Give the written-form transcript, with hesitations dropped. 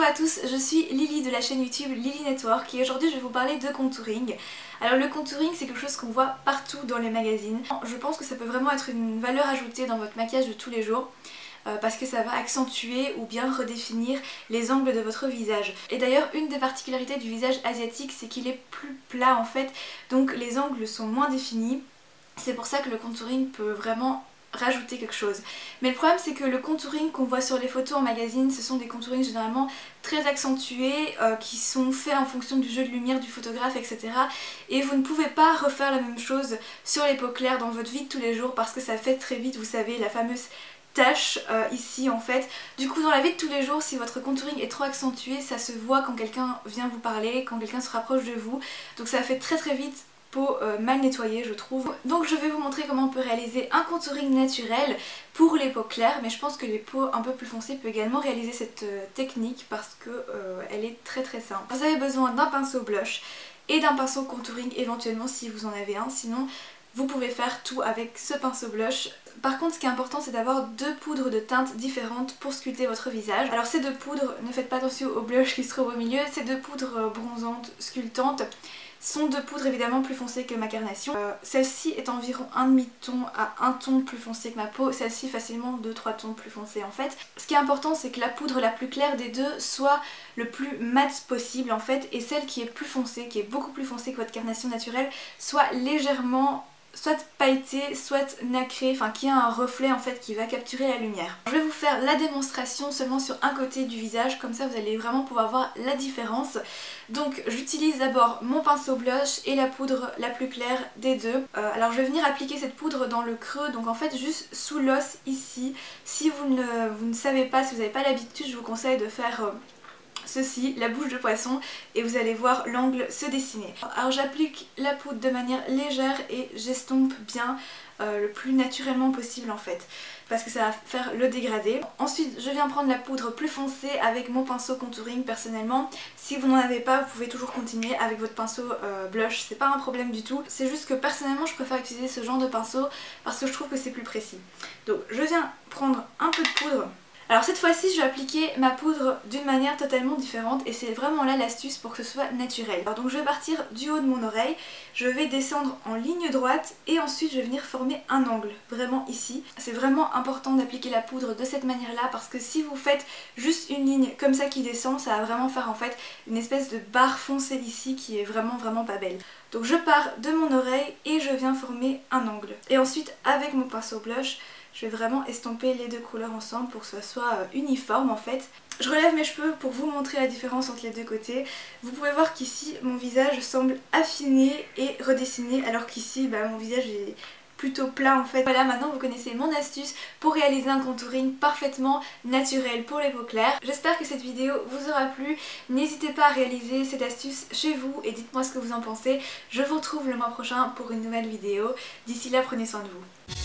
à tous, je suis Lily de la chaîne YouTube Lily Network et aujourd'hui je vais vous parler de contouring. Alors le contouring c'est quelque chose qu'on voit partout dans les magazines. Je pense que ça peut vraiment être une valeur ajoutée dans votre maquillage de tous les jours parce que ça va accentuer ou bien redéfinir les angles de votre visage. Et d'ailleurs une des particularités du visage asiatique c'est qu'il est plus plat en fait, donc les angles sont moins définis. C'est pour ça que le contouring peut vraiment rajouter quelque chose. Mais le problème c'est que le contouring qu'on voit sur les photos en magazine, ce sont des contourings généralement très accentués qui sont faits en fonction du jeu de lumière du photographe, etc. Et vous ne pouvez pas refaire la même chose sur les peaux claires dans votre vie de tous les jours parce que ça fait très vite, vous savez, la fameuse tache ici en fait. Du coup dans la vie de tous les jours, si votre contouring est trop accentué, ça se voit quand quelqu'un vient vous parler, quand quelqu'un se rapproche de vous. Donc ça fait très vite peau mal nettoyée je trouve. Donc je vais vous montrer comment on peut réaliser un contouring naturel pour les peaux claires, mais je pense que les peaux un peu plus foncées peuvent également réaliser cette technique parce que elle est très simple. Vous avez besoin d'un pinceau blush et d'un pinceau contouring éventuellement si vous en avez un, sinon vous pouvez faire tout avec ce pinceau blush. Par contre ce qui est important c'est d'avoir deux poudres de teintes différentes pour sculpter votre visage. Alors ces deux poudres, ne faites pas attention au blush qui se trouve au milieu, ces deux poudres bronzantes sculptantes sont deux poudres évidemment plus foncées que ma carnation. Celle-ci est environ un demi-ton à un ton plus foncé que ma peau, celle-ci facilement 2-3 tons plus foncés en fait. Ce qui est important c'est que la poudre la plus claire des deux soit le plus mat possible en fait, et celle qui est plus foncée, qui est beaucoup plus foncée que votre carnation naturelle, soit légèrement soit pailleté, soit nacré, enfin qui a un reflet en fait qui va capturer la lumière. Je vais vous faire la démonstration seulement sur un côté du visage, comme ça vous allez vraiment pouvoir voir la différence. Donc j'utilise d'abord mon pinceau blush et la poudre la plus claire des deux. Alors je vais venir appliquer cette poudre dans le creux, donc en fait juste sous l'os ici. Si vous ne savez pas, si vous n'avez pas l'habitude, je vous conseille de faire ceci, la bouche de poisson, et vous allez voir l'angle se dessiner. Alors j'applique la poudre de manière légère et j'estompe bien le plus naturellement possible en fait, parce que ça va faire le dégradé. Ensuite je viens prendre la poudre plus foncée avec mon pinceau contouring. Personnellement si vous n'en avez pas vous pouvez toujours continuer avec votre pinceau blush, c'est pas un problème du tout. C'est juste que personnellement je préfère utiliser ce genre de pinceau parce que je trouve que c'est plus précis. Donc je viens prendre un peu de poudre. Alors cette fois-ci je vais appliquer ma poudre d'une manière totalement différente et c'est vraiment là l'astuce pour que ce soit naturel. Alors donc je vais partir du haut de mon oreille, je vais descendre en ligne droite et ensuite je vais venir former un angle, vraiment ici. C'est vraiment important d'appliquer la poudre de cette manière là parce que si vous faites juste une ligne comme ça qui descend, ça va vraiment faire en fait une espèce de barre foncée ici qui est vraiment pas belle. Donc je pars de mon oreille et je viens former un angle. Et ensuite avec mon pinceau blush, je vais vraiment estomper les deux couleurs ensemble pour que ce soit uniforme en fait. Je relève mes cheveux pour vous montrer la différence entre les deux côtés. Vous pouvez voir qu'ici mon visage semble affiné et redessiné alors qu'ici mon visage est plutôt plat en fait. Voilà, maintenant vous connaissez mon astuce pour réaliser un contouring parfaitement naturel pour les peaux claires. J'espère que cette vidéo vous aura plu. N'hésitez pas à réaliser cette astuce chez vous et dites-moi ce que vous en pensez. Je vous retrouve le mois prochain pour une nouvelle vidéo. D'ici là, prenez soin de vous.